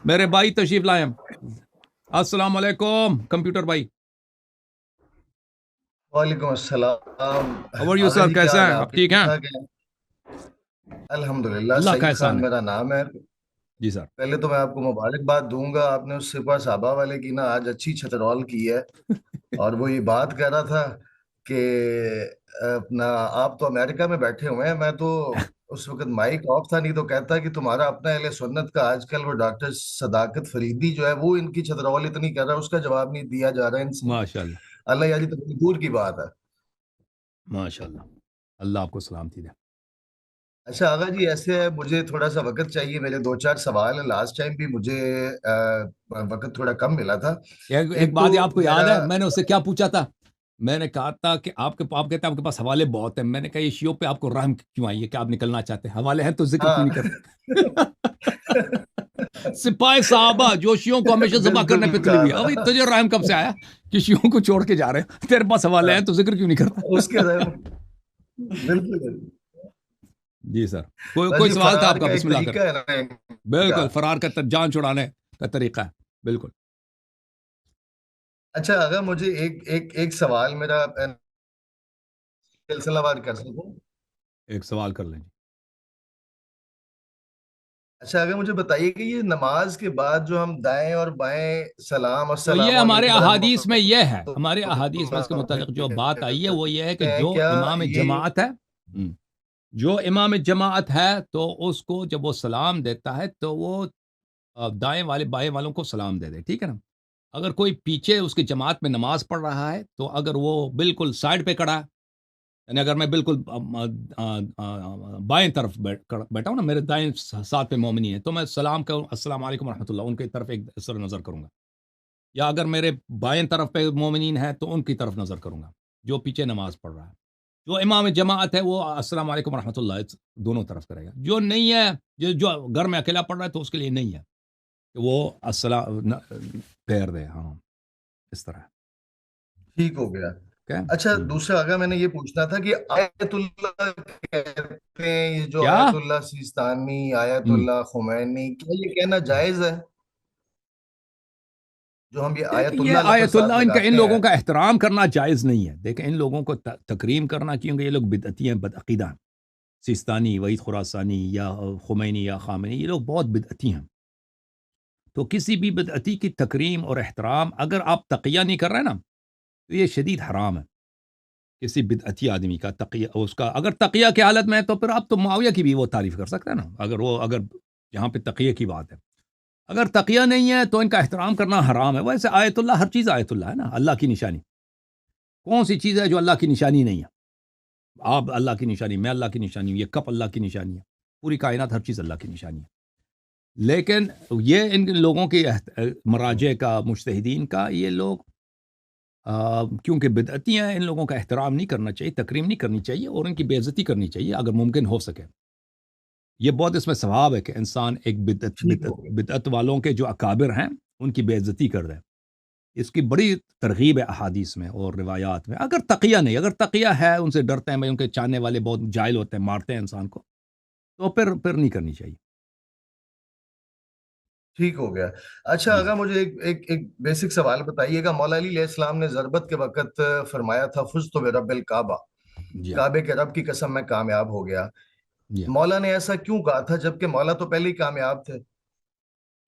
میرے بھائی تشریف لائیں. السلام علیکم کمپیوٹر بھائی. وعلیکم السلام. How are you Agha sir؟ جی کیا کیسے حال ہیں ہے آپ آپ؟ کے؟ ٹھیک ٹھیک ہیں؟ ٹھاک ہیں الحمدللہ. اللہ کا سعید احسان خان ہے. میرا نام ہے. جی سر. پہلے تو میں آپ کو مبارکباد دوں گا، آپ نے اس سپہ صحابہ والے کی نا آج اچھی چھترول کی ہے. اور وہ یہ بات کہہ رہا تھا کہ اپنا آپ تو امریکہ میں بیٹھے ہوئے ہیں، میں تو اس وقت مائک آف تھا، نہیں تو کہتا کہ تمہارا اپنا اہل سنت کا آج کل وہ ڈاکٹر صداقت فریدی جو ہے وہ ان کی چھترول اتنی کر رہا ہے، اس کا جواب نہیں دیا جا رہا ہے ان سے. ماشاء اللہ. اللہ یاری تو بڑی دور کی بات ہے. ماشاء اللہ. اللہ آپ کو سلامتی دے. اچھا آغا جی، ایسے ہے مجھے تھوڑا سا وقت چاہیے، میرے دو چار سوال ہیں. لاسٹ ٹائم بھی مجھے وقت تھوڑا کم ملا تھا. ایک ایک تو بات آپ کو یاد میرا ہے میں نے اس سے کیا پوچھا تھا؟ میں نے کہا تھا کہ آپ کہتے ہیں آپ کے پاس حوالے بہت ہیں. میں نے کہا یہ شیعوں پہ آپ کو رحم کیوں آئی ہے کہ آپ نکلنا چاہتے ہیں؟ حوالے ہیں تو ذکر کیوں ہاں نہیں کرتے؟ سپاہی صحابہ جو شیعوں کو ہمیشہ ذبح کرنے پہ بالکل تلی کہا ہوئی ہے. ابھی تھا. تجھے رحم کب سے آیا کہ شیعوں کو چھوڑ کے جا رہے ہیں؟ تیرے پاس حوالے ہاں، ہیں تو ذکر کیوں نہیں کرتا؟ اس کے بالکل. جی سر. کوئی بس یہ سوال تھا آپ فرار کا؟ کا بسم ایک اللہ کریں. طریقہ ہے نا ان کا. بالکل فرار کا جان چھڑانے کا طریقہ ہے. بالکل. اچھا آغا مجھے ایک سوال میرا سلسلہ وار کر سکوں؟ ایک سوال کر لیں جی. اچھا اگر مجھے بتائیے کہ یہ نماز کے بعد جو ہم دائیں اور بائیں سلام تو یہ السلام ہمارے علیکم احادیث میں یہ ہے، ورحمۃ ہمارے احادیث میں اس کے اللہ متعلق جو بات آئی ہے وہ یہ ہے کہ کہتے ہیں، جو کیا امام یہ جماعت ہے جو امام جماعت ہے تو اس کو جب وہ سلام دیتا ہے تو وہ دائیں والے بائیں والوں کو سلام دے دے. ٹھیک ہے نا؟ اگر کوئی پیچھے اس کی جماعت میں نماز پڑھ رہا ہے تو اگر وہ بالکل سائڈ پہ کھڑا ہے، یعنی اگر میں بالکل بائیں طرف بیٹھا ہوں نا، میرے دائیں ساتھ پہ مومنی ہے، تو میں سلام کروں السلام علیکم ورحمۃ اللہ ان کی طرف ایک سر نظر کروں گا. یا اگر میرے بائیں طرف پہ مومنین ہے تو ان کی طرف نظر کروں گا جو پیچھے نماز پڑھ رہا ہے. جو امام جماعت ہے وہ السلام علیکم ورحمۃ اللہ دونوں طرف کرے گا. جو نہیں ہے، جو گھر میں اکیلا پڑھ رہا ہے تو اس کے لیے نہیں ہے کہ وہ السلام پھیر دے. ہاں اس طرح. ٹھیک ہو گیا. اچھا okay؟ دوسرا اگر میں نے یہ پوچھنا تھا کہ آیت اللہ کہتے ہیں، یہ جو کیا؟ آیت اللہ سیستانی، آیت اللہ خمینی، کیا یہ کہنا جائز ہے جو ہم یہ دیکھ آیت یہ اللہ لفظ آیت ساتھ اللہ ان لگاتے ہیں؟ لوگوں کا احترام کرنا جائز نہیں ہے. دیکھیں ان لوگوں کو تکریم کرنا کیونکہ یہ لوگ بدعتی ہیں، بدعقیدہ ہیں. سیستانی، وحید خراسانی یا خمینی یا خامنی، یہ لوگ بہت بدعتی ہیں. تو کسی بھی بدعتی کی تکریم اور احترام اگر آپ تقیہ نہیں کر رہے نا تو یہ شدید حرام ہے. کسی بدعتی آدمی کا تقیہ، اس کا اگر تقیہ کی حالت میں ہے تو پھر آپ تو معاویہ کی بھی وہ تعریف کر سکتے ہیں نا، اگر یہاں پہ تقیہ کی بات ہے. اگر تقیہ نہیں ہے تو ان کا احترام کرنا حرام ہے. ویسے آیت اللہ، ہر چیز آیت اللہ ہے نا، اللہ کی نشانی. کون سی چیز ہے جو اللہ کی نشانی نہیں ہے؟ آپ اللہ کی نشانی، میں اللہ کی نشانی ہوں، یہ کپ اللہ کی نشانی ہے، پوری کائنات ہر چیز اللہ کی نشانی ہے. لیکن یہ ان لوگوں کی مراجع کا، مجتہدین کا، یہ لوگ کیونکہ بدعتی ہیں، ان لوگوں کا احترام نہیں کرنا چاہیے، تکریم نہیں کرنی چاہیے اور ان کی بے عزتی کرنی چاہیے اگر ممکن ہو سکے. یہ بہت اس میں ثواب ہے کہ انسان ایک ٹھیک ہو گیا. بدعت والوں کے جو اکابر ہیں ان کی بے عزتی کر دے. اس کی بڑی ترغیب ہے احادیث میں اور روایات میں. اگر تقیہ نہیں، اگر تقیہ ہے، ان سے ڈرتے ہیں، بھائی ان کے چاہنے والے بہت جاہل ہوتے ہیں، مارتے ہیں انسان کو، تو پھر نہیں کرنی چاہیے. ٹھیک ہو گیا. اچھا جی اگر سر. مجھے ایک بیسک سوال بتائیے گا. مولا علی علیہ السلام نے ضربت کے وقت فرمایا تھا فزت برب الکعبہ، جی ہاں. کعبے کے رب کی قسم میں کامیاب ہو گیا. جی ہاں. مولا نے ایسا کیوں کہا تھا جبکہ مولا تو پہلے ہی کامیاب تھے؟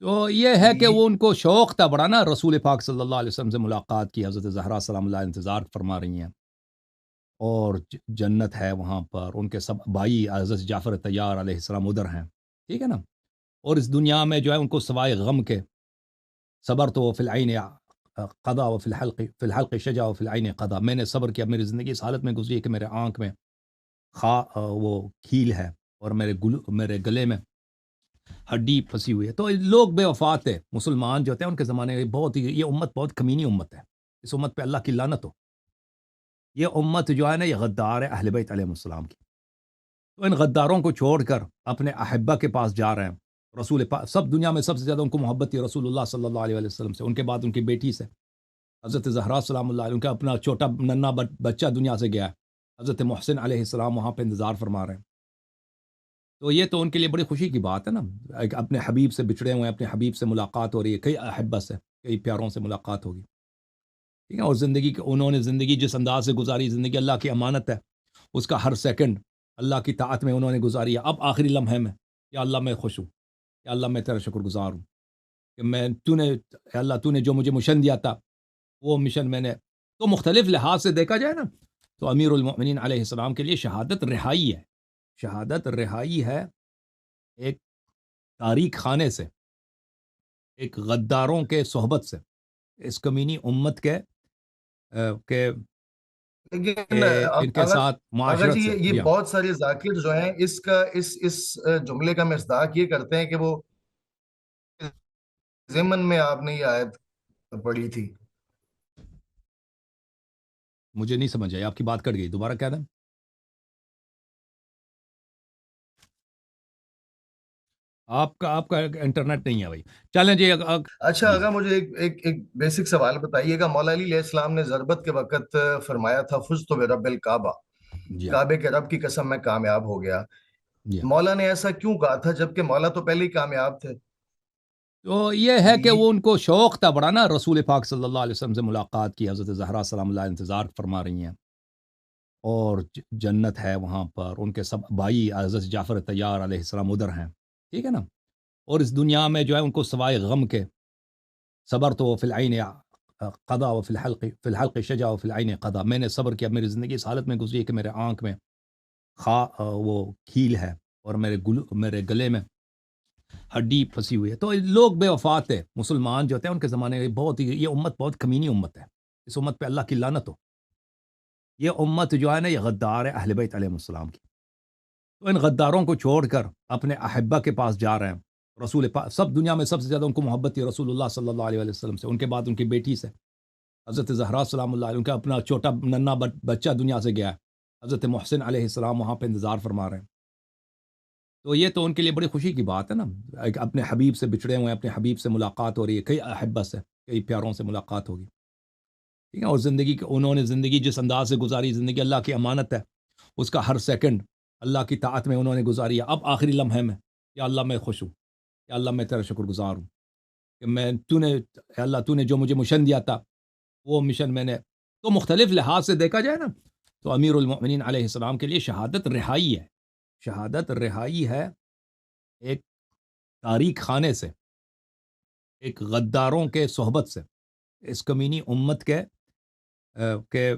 تو یہ ہے کہ وہ ان کو شوق تھا بڑا نا، رسول پاک صلی اللہ علیہ وسلم سے ملاقات کی. حضرت زہرا سلام اللہ انتظار فرما رہی ہیں اور جنت ہے وہاں پر. ان کے سب بھائی حضرت جعفر طیار علیہ السلام ادھر ہیں. ٹھیک ہے نا؟ اور اس دنیا میں جو ہے ان کو سوائے غم کے، صبر تو فی العین قضا و فی الحلق شجا و فی العین قضا. میں نے صبر کیا، میری زندگی اس حالت میں گزری ہے کہ میرے آنکھ میں وہ کھیل ہے اور میرے گلے میں ہڈی پھنسی ہوئی ہے. تو لوگ بے وفا تھے. مسلمان جو تھے ان کے زمانے میں بہت ہی، یہ امت بہت کمینی امت ہے. اس امت پہ اللہ کی لعنت ہو. یہ امت جو ہے نا یہ غدار ہے اہل بیت علیہ السلام کی. تو ان غداروں کو چھوڑ کر اپنے احبہ کے پاس جا رہے ہیں. رسول پاک سب دنیا میں سب سے زیادہ ان کو محبت تھی رسول اللہ صلی اللہ علیہ وسلم سے، ان کے بعد ان کی بیٹی سے حضرت زہرا سلام اللہ علیہ، ان کا اپنا چھوٹا ننا بچہ دنیا سے گیا ہے. حضرت محسن علیہ السلام وہاں پہ انتظار فرما رہے ہیں. تو یہ تو ان کے لیے بڑی خوشی کی بات ہے نا، ایک اپنے حبیب سے بچھڑے ہوئے ہیں، اپنے حبیب سے ملاقات ہو رہی ہے، کئی احبہ سے، کئی پیاروں سے ملاقات ہوگی، ٹھیک ہے، اور انہوں نے زندگی جس انداز سے گزاری، زندگی اللہ کی امانت ہے، اس کا ہر سیکنڈ اللہ کی طاعت میں انہوں نے گزاری ہے۔ اب آخری لمحے میں، یا اللہ میں خوش ہوں، یا اللہ میں تیرا شکر گزار ہوں کہ اے اللہ تو نے جو مجھے مشن دیا تھا وہ مشن میں نے، تو مختلف لحاظ سے دیکھا جائے نا تو امیر المؤمنین علیہ السلام کے لیے شہادت رہائی ہے، شہادت رہائی ہے ایک تاریک خانے سے، ایک غداروں کے صحبت سے، اس کمینی امت کے لیکن کہ ان کے اگر ساتھ اگر معاشرت جی سے یہ جی ہاں۔ بہت سارے ذاکر جو ہیں اس جملے کا مصداق یہ کرتے ہیں کہ وہ ضمن میں آپ نے یہ آیت پڑھی تھی۔ مجھے نہیں سمجھ آئی، آپ کی بات کٹ گئی، دوبارہ کہہ دیں۔ آپ کا انٹرنیٹ نہیں ہے بھائی، چلیں جی اچھا، جی اگر مجھے ایک بیسک سوال بتائیے گا، مولا علی علیہ السلام نے ضربت کے وقت فرمایا تھا فزت برب الکعبہ، جی ہاں کعبے کے رب کی قسم میں کامیاب ہو گیا۔ جی ہاں۔ مولا نے ایسا کیوں کہا تھا جبکہ مولا تو پہلے ہی کامیاب تھے؟ تو یہ ہے کہ وہ ان کو شوق تھا بڑا نا، رسول پاک صلی اللہ علیہ وسلم سے ملاقات کی، حضرت زہرا سلام اللہ انتظار فرما رہی ہیں، اور جنت ہے وہاں پر، ان کے سب بھائی حضرت جعفر طیار علیہ السلام ادھر ہیں، ٹھیک ہے نا، اور اس دنیا میں جو ہے ان کو سوائے غم کے، صبر تو فی العین قضا و فی الحلق شجا و فی العین قضا، میں نے صبر کیا، میری زندگی اس حالت میں گزری ہے کہ میرے آنکھ میں وہ کھیل ہے، اور میرے گلے میں ہڈی پھنسی ہوئی ہے۔ تو لوگ بے وفا تھے، مسلمان جو ہوتے ہیں ان کے زمانے میں بہت ہی، یہ امت بہت کمینی امت ہے، اس امت پہ اللہ کی لعنت ہو، یہ امت جو ہے نا یہ غدار ہے اہل بیت علیہ السلام کی، تو ان غداروں کو چھوڑ کر اپنے احبہ کے پاس جا رہے ہیں، رسول پاک سب دنیا میں سب سے زیادہ ان کو محبت تھی رسول اللہ صلی اللہ علیہ وسلم سے، ان کے بعد ان کی بیٹی سے، حضرت زہرا سلام اللہ علیہ، ان کا اپنا چھوٹا ننا بچہ دنیا سے گیا ہے، حضرت محسن علیہ السلام وہاں پہ انتظار فرما رہے ہیں، تو یہ تو ان کے لیے بڑی خوشی کی بات ہے نا، ایک اپنے حبیب سے بچھڑے ہوئے ہیں، اپنے حبیب سے ملاقات ہو رہی ہے، کئی احبہ سے، کئی پیاروں سے ملاقات ہوگی، ٹھیک ہے، اور انہوں نے زندگی جس انداز سے گزاری، زندگی اللہ کی امانت ہے، اس کا ہر سیکنڈ اللہ کی طاعت میں انہوں نے گزاری ہے۔ اب آخری لمحے میں، یا اللہ میں خوش ہوں، یا اللہ میں تیرا شکر گزار ہوں کہ اے اللہ تو نے جو مجھے مشن دیا تھا وہ مشن میں نے، تو مختلف لحاظ سے دیکھا جائے نا تو امیر المؤمنین علیہ السلام کے لیے شہادت رہائی ہے، شہادت رہائی ہے ایک تاریک خانے سے، ایک غداروں کے صحبت سے، اس کمینی امت کے لیکن کہ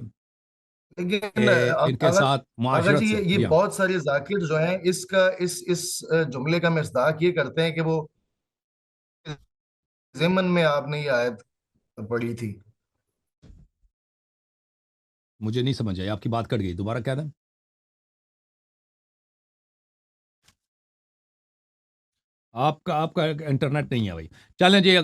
ان کے اگر ساتھ اگر معاشرت جی سے یہ جی ہاں۔ بہت سارے ذاکر جو ہیں اس جملے کا مصداق یہ کرتے ہیں کہ وہ ضمن میں آپ نے یہ آیت پڑھی تھی۔ مجھے نہیں سمجھ آئی، آپ کی بات کٹ گئی، دوبارہ کہہ دیں۔ آپ کا انٹرنیٹ نہیں ہے بھائی، چلیں جی